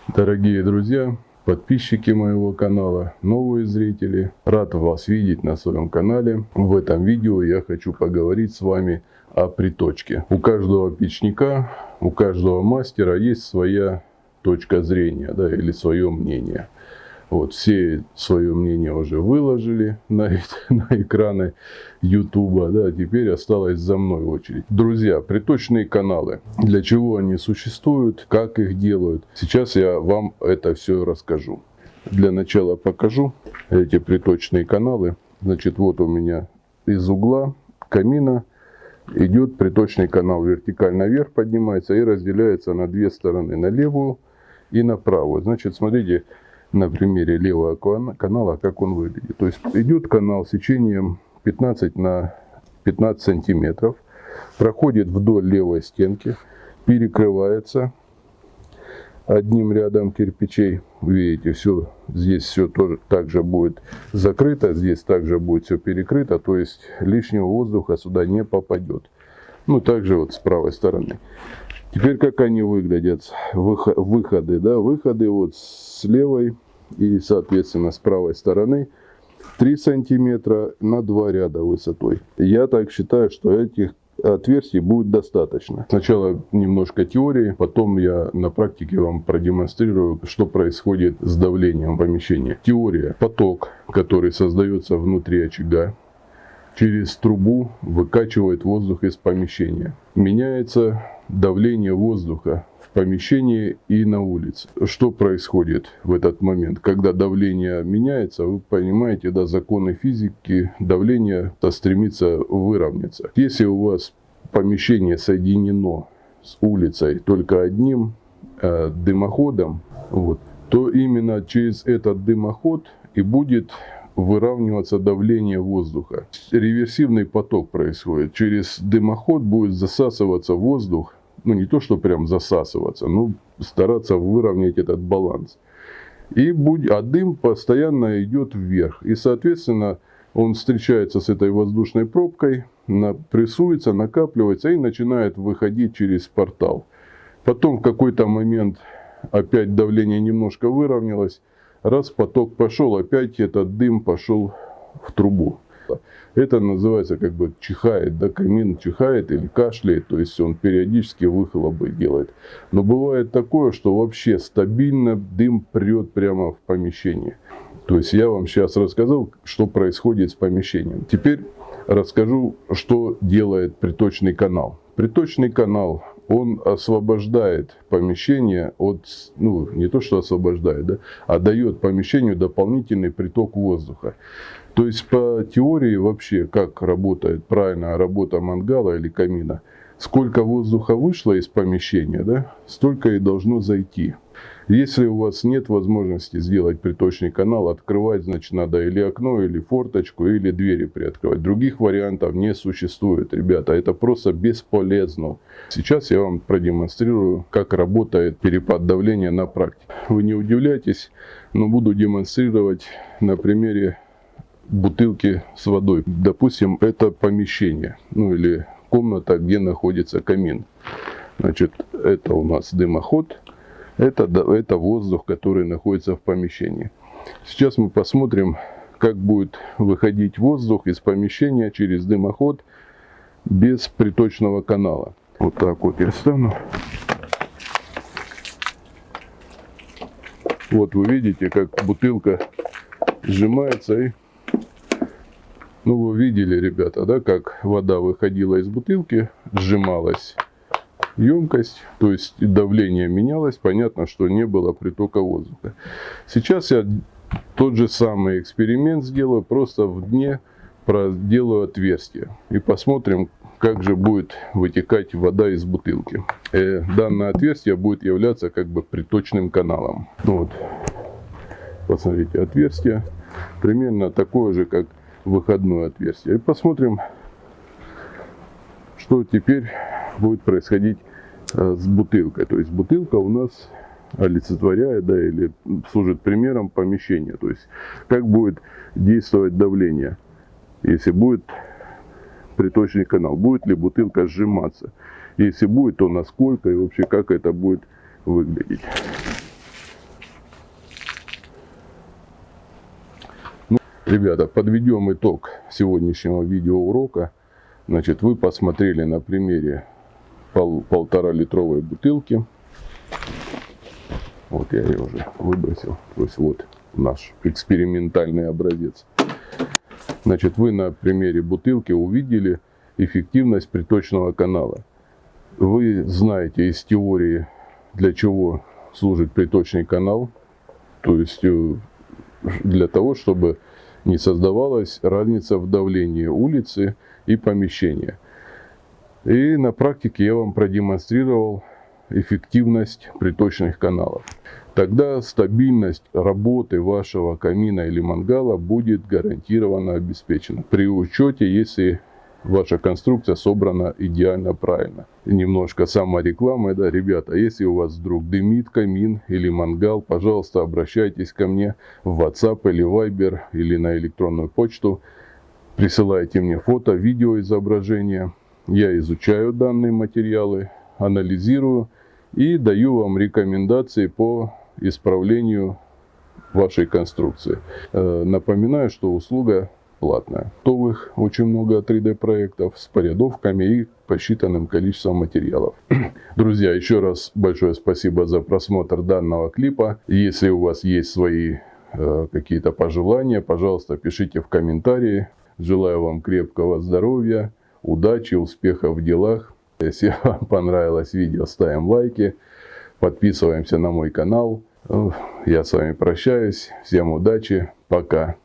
Дорогие друзья, подписчики моего канала, новые зрители, рад вас видеть на своем канале. В этом видео я хочу поговорить с вами о приточке. У каждого печника, у каждого мастера есть своя точка зрения, да, или свое мнение. Вот, все свое мнение уже выложили на экраны YouTube, да, теперь осталась за мной очередь. Друзья, приточные каналы, для чего они существуют, как их делают, сейчас я вам это все расскажу. Для начала покажу эти приточные каналы. Значит, вот у меня из угла камина идет приточный канал, вертикально вверх поднимается и разделяется на две стороны, на левую и на правую. Значит, смотрите, на примере левого канала, как он выглядит. То есть идет канал сечением 15 на 15 сантиметров, проходит вдоль левой стенки, перекрывается одним рядом кирпичей. Видите, все, здесь все тоже также будет закрыто, здесь также будет все перекрыто, то есть лишнего воздуха сюда не попадет. Ну, также вот с правой стороны. Теперь как они выглядят, выходы, да, выходы вот с левой и, соответственно, с правой стороны 3 сантиметра на 2 ряда высотой. Я так считаю, что этих отверстий будет достаточно. Сначала немножко теории, потом я на практике вам продемонстрирую, что происходит с давлением помещения. Теория. Поток, который создается внутри очага, через трубу выкачивает воздух из помещения. Меняется давление воздуха в помещении и на улице. Что происходит в этот момент? Когда давление меняется, вы понимаете, да, законы физики, давление стремится выровняться. Если у вас помещение соединено с улицей только одним дымоходом, вот, то именно через этот дымоход и будет выравниваться давление воздуха. Реверсивный поток происходит. Через дымоход будет засасываться воздух. Ну, не то, что прям засасываться, но стараться выровнять этот баланс. А дым постоянно идет вверх. И, соответственно, он встречается с этой воздушной пробкой, прессуется, накапливается и начинает выходить через портал. Потом в какой-то момент опять давление немножко выровнялось. Раз поток пошел, опять этот дым пошел в трубу. Это называется как бы чихает, да, камин чихает или кашляет, то есть он периодически выхлопы делает. Но бывает такое, что вообще стабильно дым прет прямо в помещение. То есть я вам сейчас рассказал, что происходит с помещением. Теперь расскажу, что делает приточный канал. Приточный канал, он освобождает помещение от, ну, не то что освобождает, да, а дает помещению дополнительный приток воздуха. То есть по теории вообще, как работает правильная работа мангала или камина, сколько воздуха вышло из помещения, да, столько и должно зайти. Если у вас нет возможности сделать приточный канал, открывать, значит, надо или окно, или форточку, или двери приоткрывать. Других вариантов не существует, ребята. Это просто бесполезно. Сейчас я вам продемонстрирую, как работает перепад давления на практике. Вы не удивляйтесь, но буду демонстрировать на примере бутылки с водой. Допустим, это помещение, ну или комната, где находится камин. Значит, это у нас дымоход. Это воздух, который находится в помещении. Сейчас мы посмотрим, как будет выходить воздух из помещения через дымоход без приточного канала. Вот так вот я стану. Вот вы видите, как бутылка сжимается и... Ну, вы видели, ребята, да, как вода выходила из бутылки, сжималась емкость, то есть давление менялось, понятно, что не было притока воздуха. Сейчас я тот же самый эксперимент сделаю, просто в дне проделаю отверстие и посмотрим, как же будет вытекать вода из бутылки. Данное отверстие будет являться как бы приточным каналом. Вот, посмотрите, отверстие примерно такое же, как выходное отверстие. И посмотрим, что теперь будет происходить с бутылкой. То есть бутылка у нас олицетворяет, да, или служит примером помещения. То есть как будет действовать давление, если будет приточный канал. Будет ли бутылка сжиматься? Если будет, то насколько и вообще как это будет выглядеть. Ребята, подведем итог сегодняшнего видеоурока. Значит, вы посмотрели на примере 1,5-литровой бутылки. Вот я ее уже выбросил. То есть вот наш экспериментальный образец. Значит, вы на примере бутылки увидели эффективность приточного канала. Вы знаете из теории, для чего служит приточный канал. То есть для того, чтобы не создавалась разница в давлении улицы и помещения. И на практике я вам продемонстрировал эффективность приточных каналов. Тогда стабильность работы вашего камина или мангала будет гарантированно обеспечена. При учете, если ваша конструкция собрана идеально правильно. И немножко саморекламы, да, ребята, если у вас вдруг дымит камин или мангал, пожалуйста, обращайтесь ко мне в WhatsApp или Viber или на электронную почту. Присылайте мне фото, видео, изображения. Я изучаю данные материалы, анализирую и даю вам рекомендации по исправлению вашей конструкции. Напоминаю, что услуга платная. Готовых очень много 3D проектов с порядовками и посчитанным количеством материалов. Друзья, еще раз большое спасибо за просмотр данного клипа. Если у вас есть свои какие-то пожелания, пожалуйста, пишите в комментарии. Желаю вам крепкого здоровья, удачи, успехов в делах. Если вам понравилось видео, ставим лайки, подписываемся на мой канал. Я с вами прощаюсь. Всем удачи. Пока.